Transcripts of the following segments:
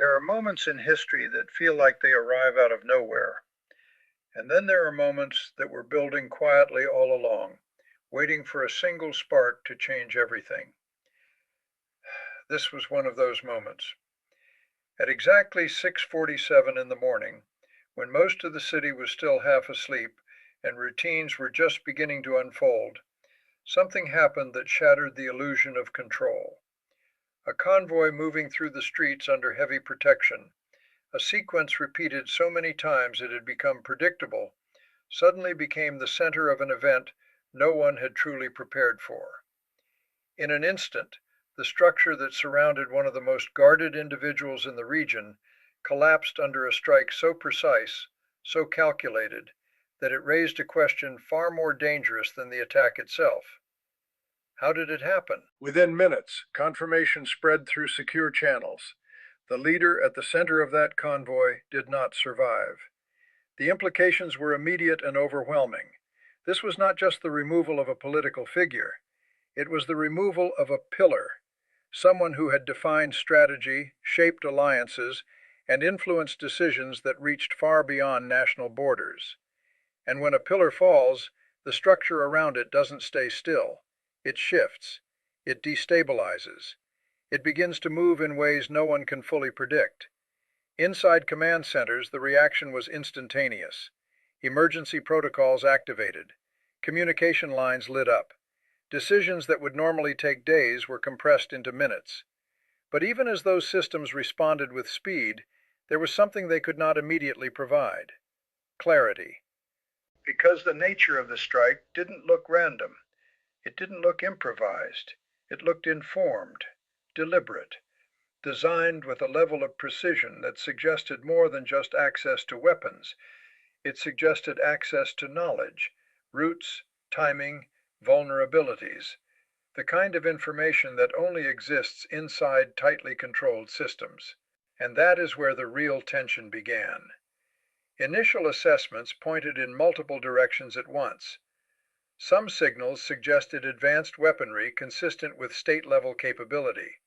There are moments in history that feel like they arrive out of nowhere, and then there are moments that were building quietly all along, waiting for a single spark to change everything. This was one of those moments. At exactly 6:47 in the morning, when most of the city was still half asleep and routines were just beginning to unfold, something happened that shattered the illusion of control. A convoy moving through the streets under heavy protection, a sequence repeated so many times it had become predictable, suddenly became the center of an event no one had truly prepared for. In an instant, the structure that surrounded one of the most guarded individuals in the region collapsed under a strike so precise, so calculated, that it raised a question far more dangerous than the attack itself. How did it happen? Within minutes, confirmation spread through secure channels. The leader at the center of that convoy did not survive. The implications were immediate and overwhelming. This was not just the removal of a political figure. It was the removal of a pillar, someone who had defined strategy, shaped alliances, and influenced decisions that reached far beyond national borders. And when a pillar falls, the structure around it doesn't stay still. It shifts. It destabilizes. It begins to move in ways no one can fully predict. Inside command centers, the reaction was instantaneous. Emergency protocols activated. Communication lines lit up. Decisions that would normally take days were compressed into minutes. But even as those systems responded with speed, there was something they could not immediately provide: clarity. Because the nature of the strike didn't look random. It didn't look improvised. It looked informed, deliberate, designed with a level of precision that suggested more than just access to weapons. It suggested access to knowledge, routes, timing, vulnerabilities, the kind of information that only exists inside tightly controlled systems. And that is where the real tension began. Initial assessments pointed in multiple directions at once. Some signals suggested advanced weaponry consistent with state-level capability.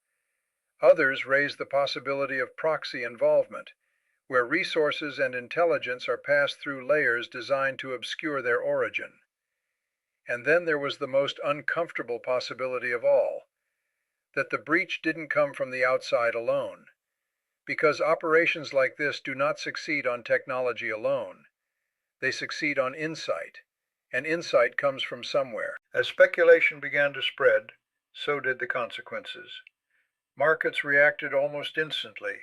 Others raised the possibility of proxy involvement, where resources and intelligence are passed through layers designed to obscure their origin. And then there was the most uncomfortable possibility of all, that the breach didn't come from the outside alone. Because operations like this do not succeed on technology alone. They succeed on insight. And insight comes from somewhere. As speculation began to spread, so did the consequences. Markets reacted almost instantly,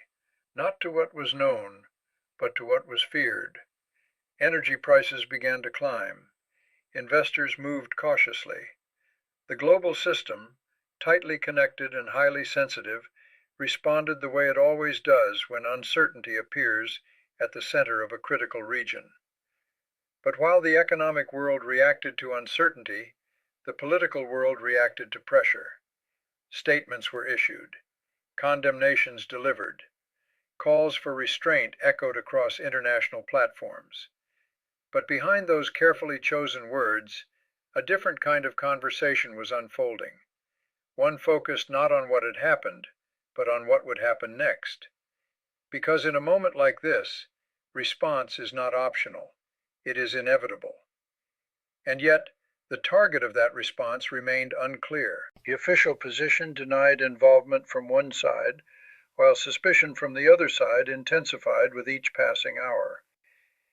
not to what was known, but to what was feared. Energy prices began to climb. Investors moved cautiously. The global system, tightly connected and highly sensitive, responded the way it always does when uncertainty appears at the center of a critical region. But while the economic world reacted to uncertainty, the political world reacted to pressure. Statements were issued, condemnations delivered, calls for restraint echoed across international platforms. But behind those carefully chosen words, a different kind of conversation was unfolding, one focused not on what had happened, but on what would happen next. Because in a moment like this, response is not optional. It is inevitable. And yet, the target of that response remained unclear. The official position denied involvement from one side, while suspicion from the other side intensified with each passing hour.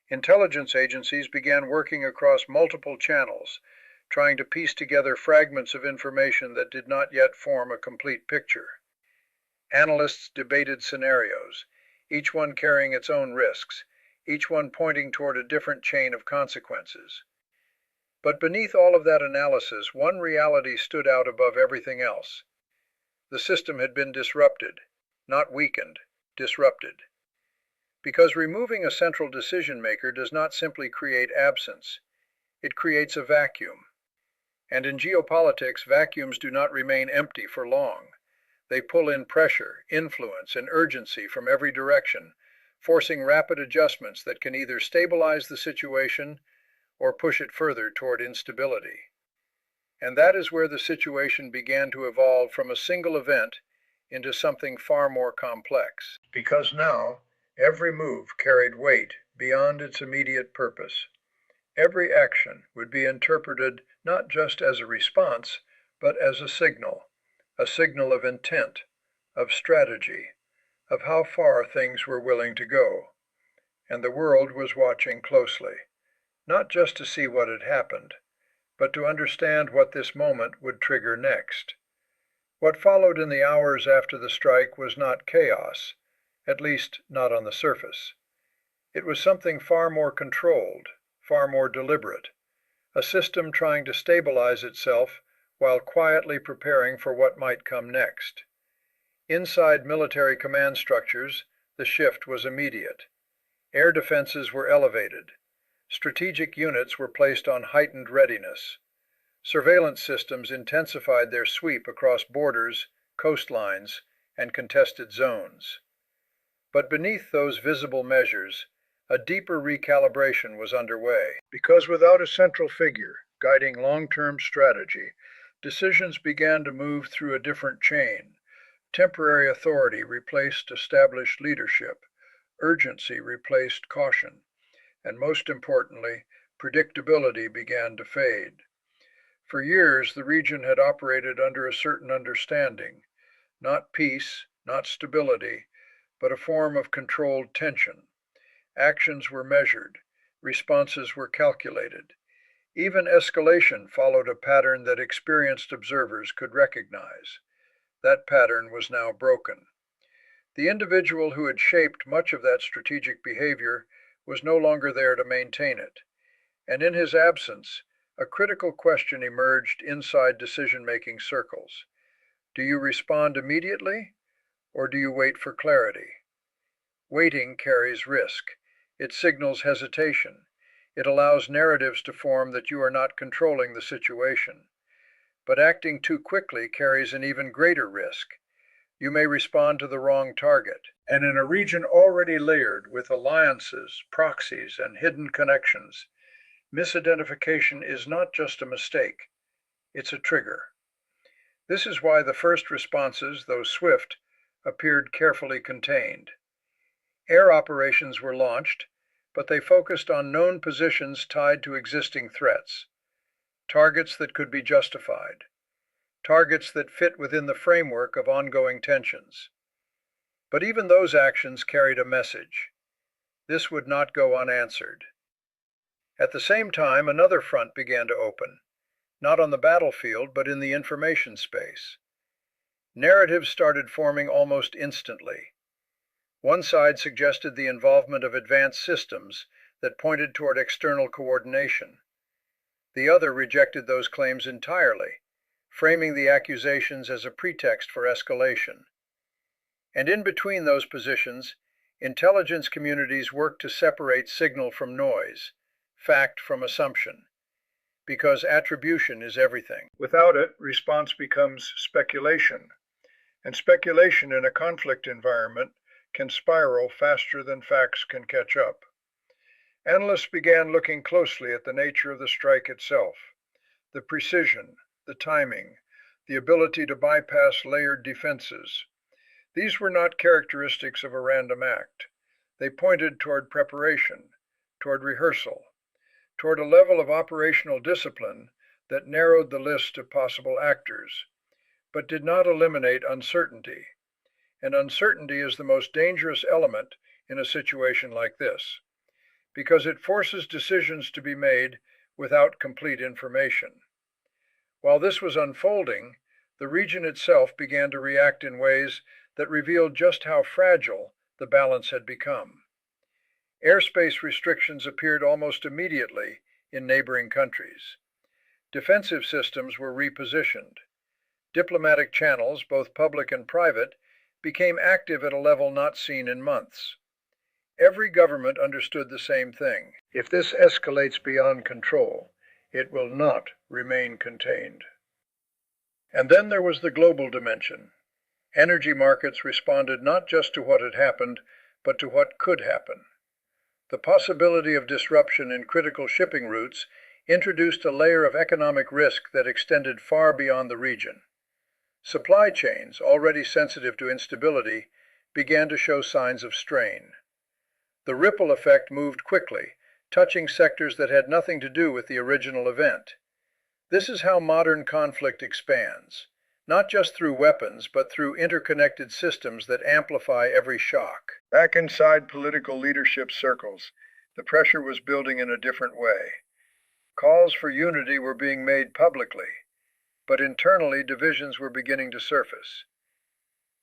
Intelligence agencies began working across multiple channels, trying to piece together fragments of information that did not yet form a complete picture. Analysts debated scenarios, each one carrying its own risks, each one pointing toward a different chain of consequences. But beneath all of that analysis, one reality stood out above everything else. The system had been disrupted, not weakened, disrupted. Because removing a central decision maker does not simply create absence, it creates a vacuum. And in geopolitics, vacuums do not remain empty for long. They pull in pressure, influence, and urgency from every direction, forcing rapid adjustments that can either stabilize the situation or push it further toward instability. And that is where the situation began to evolve from a single event into something far more complex. Because now, every move carried weight beyond its immediate purpose. Every action would be interpreted not just as a response, but as a signal of intent, of strategy, of how far things were willing to go. And the world was watching closely, not just to see what had happened, but to understand what this moment would trigger next. What followed in the hours after the strike was not chaos, at least not on the surface. It was something far more controlled, far more deliberate, a system trying to stabilize itself while quietly preparing for what might come next. Inside military command structures, the shift was immediate. Air defenses were elevated. Strategic units were placed on heightened readiness. Surveillance systems intensified their sweep across borders, coastlines, and contested zones. But beneath those visible measures, a deeper recalibration was underway. Because without a central figure guiding long-term strategy, decisions began to move through a different chain. Temporary authority replaced established leadership. Urgency replaced caution. And most importantly, predictability began to fade. For years, the region had operated under a certain understanding, not peace, not stability, but a form of controlled tension. Actions were measured, responses were calculated. Even escalation followed a pattern that experienced observers could recognize. That pattern was now broken. The individual who had shaped much of that strategic behavior was no longer there to maintain it, and in his absence, a critical question emerged inside decision-making circles. Do you respond immediately, or do you wait for clarity? Waiting carries risk. It signals hesitation. It allows narratives to form that you are not controlling the situation. But acting too quickly carries an even greater risk. You may respond to the wrong target. And in a region already layered with alliances, proxies, and hidden connections, misidentification is not just a mistake, it's a trigger. This is why the first responses, though swift, appeared carefully contained. Air operations were launched, but they focused on known positions tied to existing threats, targets that could be justified, targets that fit within the framework of ongoing tensions. But even those actions carried a message. This would not go unanswered. At the same time, another front began to open, not on the battlefield, but in the information space. Narratives started forming almost instantly. One side suggested the involvement of advanced systems that pointed toward external coordination. The other rejected those claims entirely, framing the accusations as a pretext for escalation. And in between those positions, intelligence communities worked to separate signal from noise, fact from assumption, because attribution is everything. Without it, response becomes speculation, and speculation in a conflict environment can spiral faster than facts can catch up. Analysts began looking closely at the nature of the strike itself, the precision, the timing, the ability to bypass layered defenses. These were not characteristics of a random act. They pointed toward preparation, toward rehearsal, toward a level of operational discipline that narrowed the list of possible actors, but did not eliminate uncertainty. And uncertainty is the most dangerous element in a situation like this, because it forces decisions to be made without complete information. While this was unfolding, the region itself began to react in ways that revealed just how fragile the balance had become. Airspace restrictions appeared almost immediately in neighboring countries. Defensive systems were repositioned. Diplomatic channels, both public and private, became active at a level not seen in months. Every government understood the same thing. If this escalates beyond control, it will not remain contained. And then there was the global dimension. Energy markets responded not just to what had happened, but to what could happen. The possibility of disruption in critical shipping routes introduced a layer of economic risk that extended far beyond the region. Supply chains, already sensitive to instability, began to show signs of strain. The ripple effect moved quickly, touching sectors that had nothing to do with the original event. This is how modern conflict expands, not just through weapons, but through interconnected systems that amplify every shock. Back inside political leadership circles, the pressure was building in a different way. Calls for unity were being made publicly, but internally divisions were beginning to surface.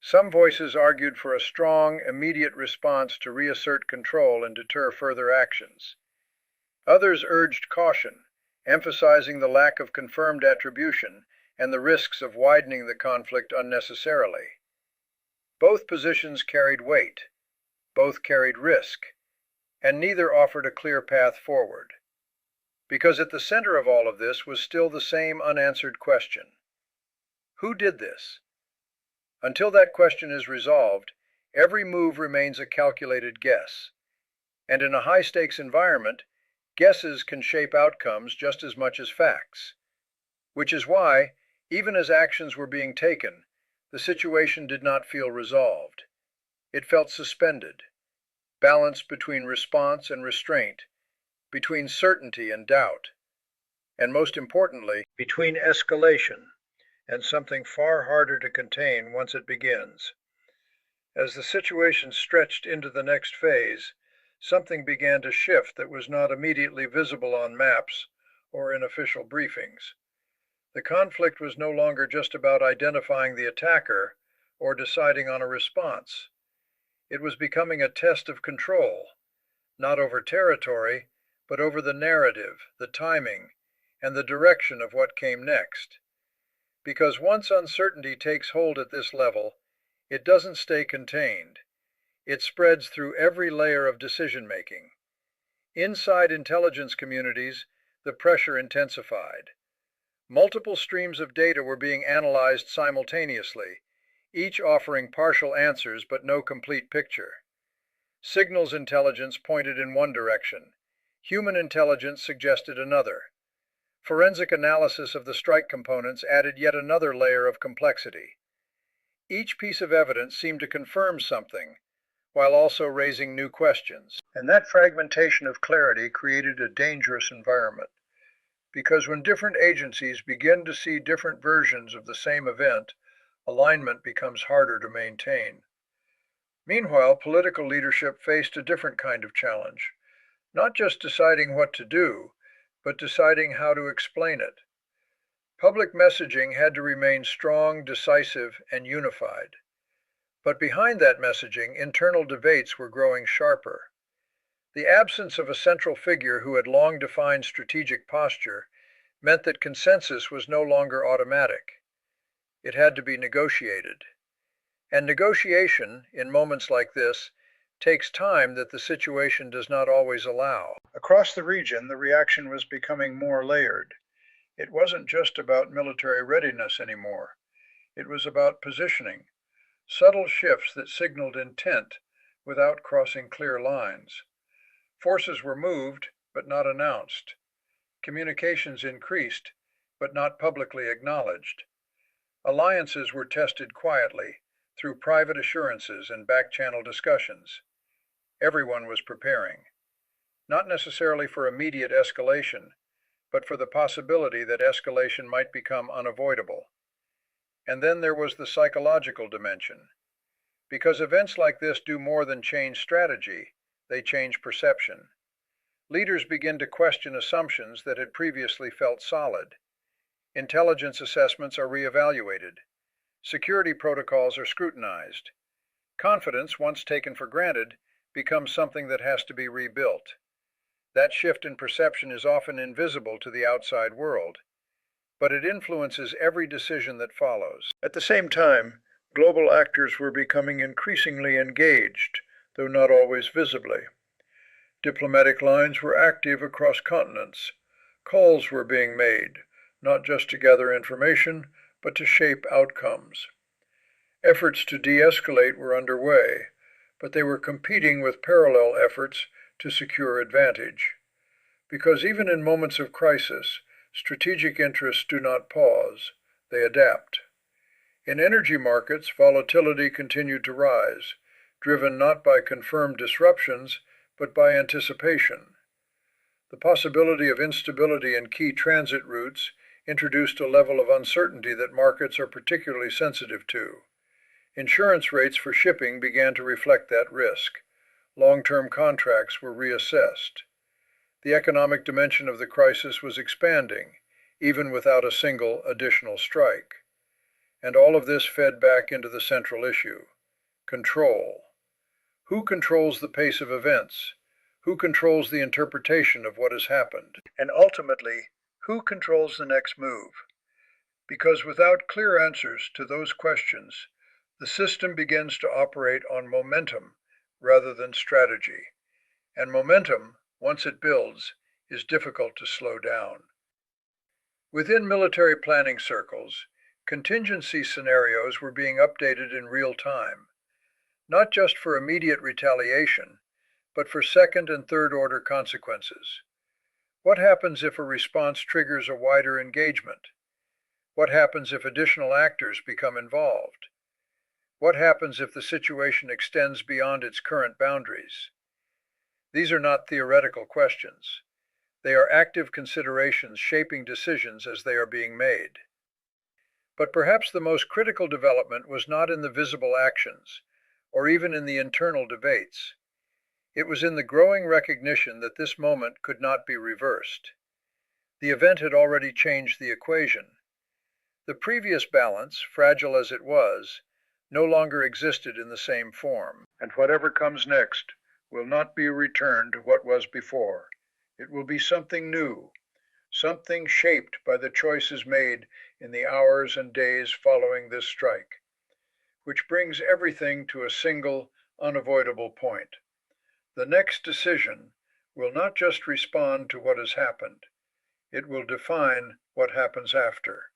Some voices argued for a strong, immediate response to reassert control and deter further actions. Others urged caution, emphasizing the lack of confirmed attribution and the risks of widening the conflict unnecessarily. Both positions carried weight, both carried risk, and neither offered a clear path forward. Because at the center of all of this was still the same unanswered question. Who did this? Until that question is resolved, every move remains a calculated guess. And in a high-stakes environment, guesses can shape outcomes just as much as facts. Which is why, even as actions were being taken, the situation did not feel resolved. It felt suspended, balanced between response and restraint, between certainty and doubt, and most importantly, between escalation and something far harder to contain once it begins. As the situation stretched into the next phase, something began to shift that was not immediately visible on maps or in official briefings. The conflict was no longer just about identifying the attacker or deciding on a response. It was becoming a test of control, not over territory, but over the narrative, the timing, and the direction of what came next. Because once uncertainty takes hold at this level, it doesn't stay contained. It spreads through every layer of decision-making. Inside intelligence communities, the pressure intensified. Multiple streams of data were being analyzed simultaneously, each offering partial answers but no complete picture. Signals intelligence pointed in one direction. Human intelligence suggested another. Forensic analysis of the strike components added yet another layer of complexity. Each piece of evidence seemed to confirm something, while also raising new questions. And that fragmentation of clarity created a dangerous environment. Because when different agencies begin to see different versions of the same event, alignment becomes harder to maintain. Meanwhile, political leadership faced a different kind of challenge. Not just deciding what to do, but deciding how to explain it. Public messaging had to remain strong, decisive, and unified. But behind that messaging, internal debates were growing sharper. The absence of a central figure who had long defined strategic posture meant that consensus was no longer automatic. It had to be negotiated. And negotiation, in moments like this, takes time that the situation does not always allow. Across the region, the reaction was becoming more layered. It wasn't just about military readiness anymore. It was about positioning, subtle shifts that signaled intent without crossing clear lines. Forces were moved, but not announced. Communications increased, but not publicly acknowledged. Alliances were tested quietly, through private assurances and back-channel discussions. Everyone was preparing, not necessarily for immediate escalation, but for the possibility that escalation might become unavoidable. And then there was the psychological dimension. Because events like this do more than change strategy, they change perception. Leaders begin to question assumptions that had previously felt solid. Intelligence assessments are reevaluated. Security protocols are scrutinized. Confidence, once taken for granted, becomes something that has to be rebuilt. That shift in perception is often invisible to the outside world, but it influences every decision that follows. At the same time, global actors were becoming increasingly engaged, though not always visibly. Diplomatic lines were active across continents. Calls were being made, not just to gather information, but to shape outcomes. Efforts to de-escalate were underway, but they were competing with parallel efforts to secure advantage. Because even in moments of crisis, strategic interests do not pause, they adapt. In energy markets, volatility continued to rise, driven not by confirmed disruptions, but by anticipation. The possibility of instability in key transit routes introduced a level of uncertainty that markets are particularly sensitive to. Insurance rates for shipping began to reflect that risk. Long-term contracts were reassessed. The economic dimension of the crisis was expanding, even without a single additional strike. And all of this fed back into the central issue: control. Who controls the pace of events? Who controls the interpretation of what has happened? And ultimately, who controls the next move? Because without clear answers to those questions, the system begins to operate on momentum rather than strategy. And momentum, once it builds, is difficult to slow down. Within military planning circles, contingency scenarios were being updated in real time, not just for immediate retaliation, but for second and third order consequences. What happens if a response triggers a wider engagement? What happens if additional actors become involved? What happens if the situation extends beyond its current boundaries? These are not theoretical questions. They are active considerations shaping decisions as they are being made. But perhaps the most critical development was not in the visible actions, or even in the internal debates. It was in the growing recognition that this moment could not be reversed. The event had already changed the equation. The previous balance, fragile as it was, no longer existed in the same form. And whatever comes next will not be a return to what was before. It will be something new, something shaped by the choices made in the hours and days following this strike, which brings everything to a single, unavoidable point. The next decision will not just respond to what has happened, it will define what happens after.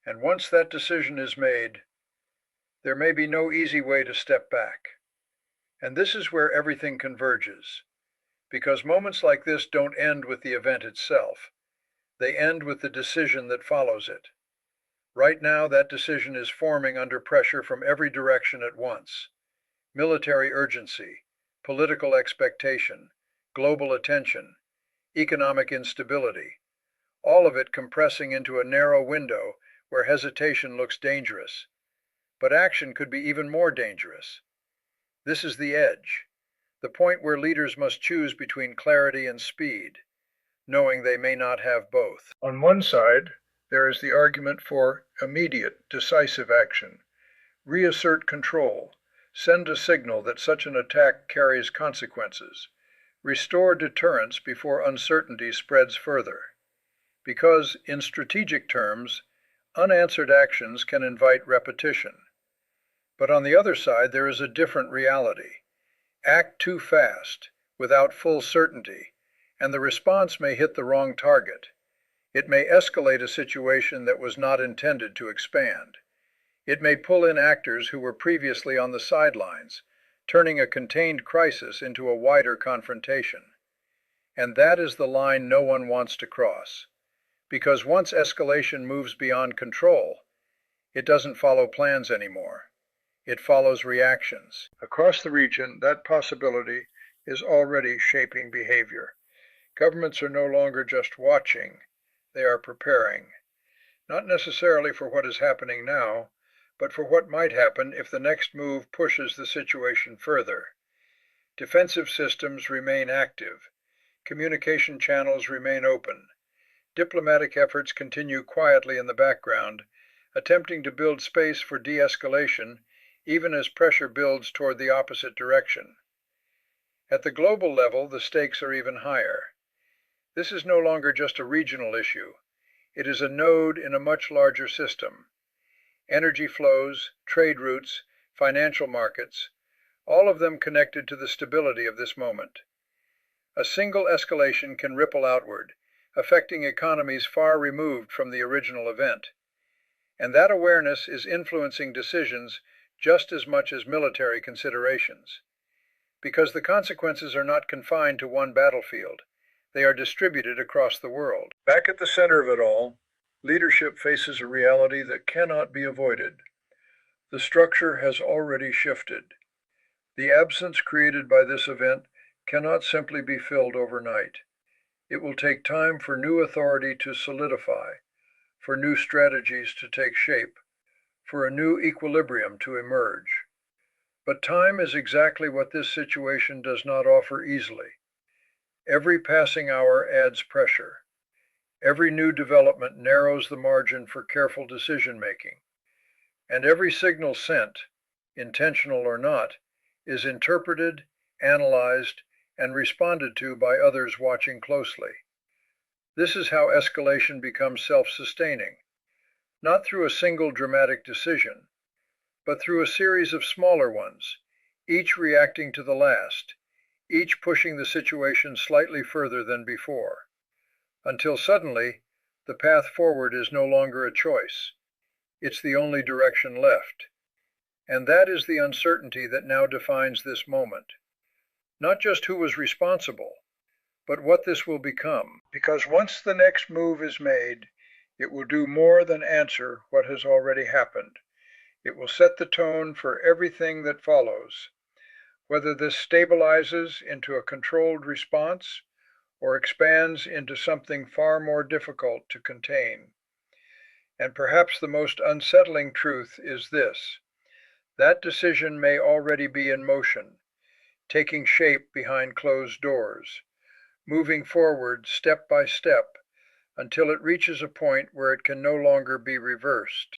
And once that decision is made, there may be no easy way to step back. And this is where everything converges, because moments like this don't end with the event itself. They end with the decision that follows it. Right now, that decision is forming under pressure from every direction at once: military urgency, political expectation, global attention, economic instability, all of it compressing into a narrow window where hesitation looks dangerous. But action could be even more dangerous. This is the edge, the point where leaders must choose between clarity and speed, knowing they may not have both. On one side, there is the argument for immediate, decisive action. Reassert control. Send a signal that such an attack carries consequences. Restore deterrence before uncertainty spreads further. Because, in strategic terms, unanswered actions can invite repetition. But on the other side, there is a different reality. Act too fast, without full certainty, and the response may hit the wrong target. It may escalate a situation that was not intended to expand. It may pull in actors who were previously on the sidelines, turning a contained crisis into a wider confrontation. And that is the line no one wants to cross. Because once escalation moves beyond control, it doesn't follow plans anymore. It follows reactions. Across the region, that possibility is already shaping behavior. Governments are no longer just watching, they are preparing. Not necessarily for what is happening now, but for what might happen if the next move pushes the situation further. Defensive systems remain active. Communication channels remain open. Diplomatic efforts continue quietly in the background, attempting to build space for de-escalation even as pressure builds toward the opposite direction. At the global level, the stakes are even higher. This is no longer just a regional issue. It is a node in a much larger system. Energy flows, trade routes, financial markets, all of them connected to the stability of this moment. A single escalation can ripple outward, affecting economies far removed from the original event. And that awareness is influencing decisions just as much as military considerations. Because the consequences are not confined to one battlefield, they are distributed across the world. Back at the center of it all, leadership faces a reality that cannot be avoided. The structure has already shifted. The absence created by this event cannot simply be filled overnight. It will take time for new authority to solidify, for new strategies to take shape, for a new equilibrium to emerge. But time is exactly what this situation does not offer easily. Every passing hour adds pressure. Every new development narrows the margin for careful decision making. And every signal sent, intentional or not, is interpreted, analyzed, and responded to by others watching closely. This is how escalation becomes self-sustaining, not through a single dramatic decision, but through a series of smaller ones, each reacting to the last, each pushing the situation slightly further than before, until suddenly the path forward is no longer a choice. It's the only direction left. And that is the uncertainty that now defines this moment. Not just who was responsible, but what this will become. Because once the next move is made, it will do more than answer what has already happened. It will set the tone for everything that follows. Whether this stabilizes into a controlled response or expands into something far more difficult to contain. And perhaps the most unsettling truth is this: that decision may already be in motion, taking shape behind closed doors, moving forward step by step until it reaches a point where it can no longer be reversed.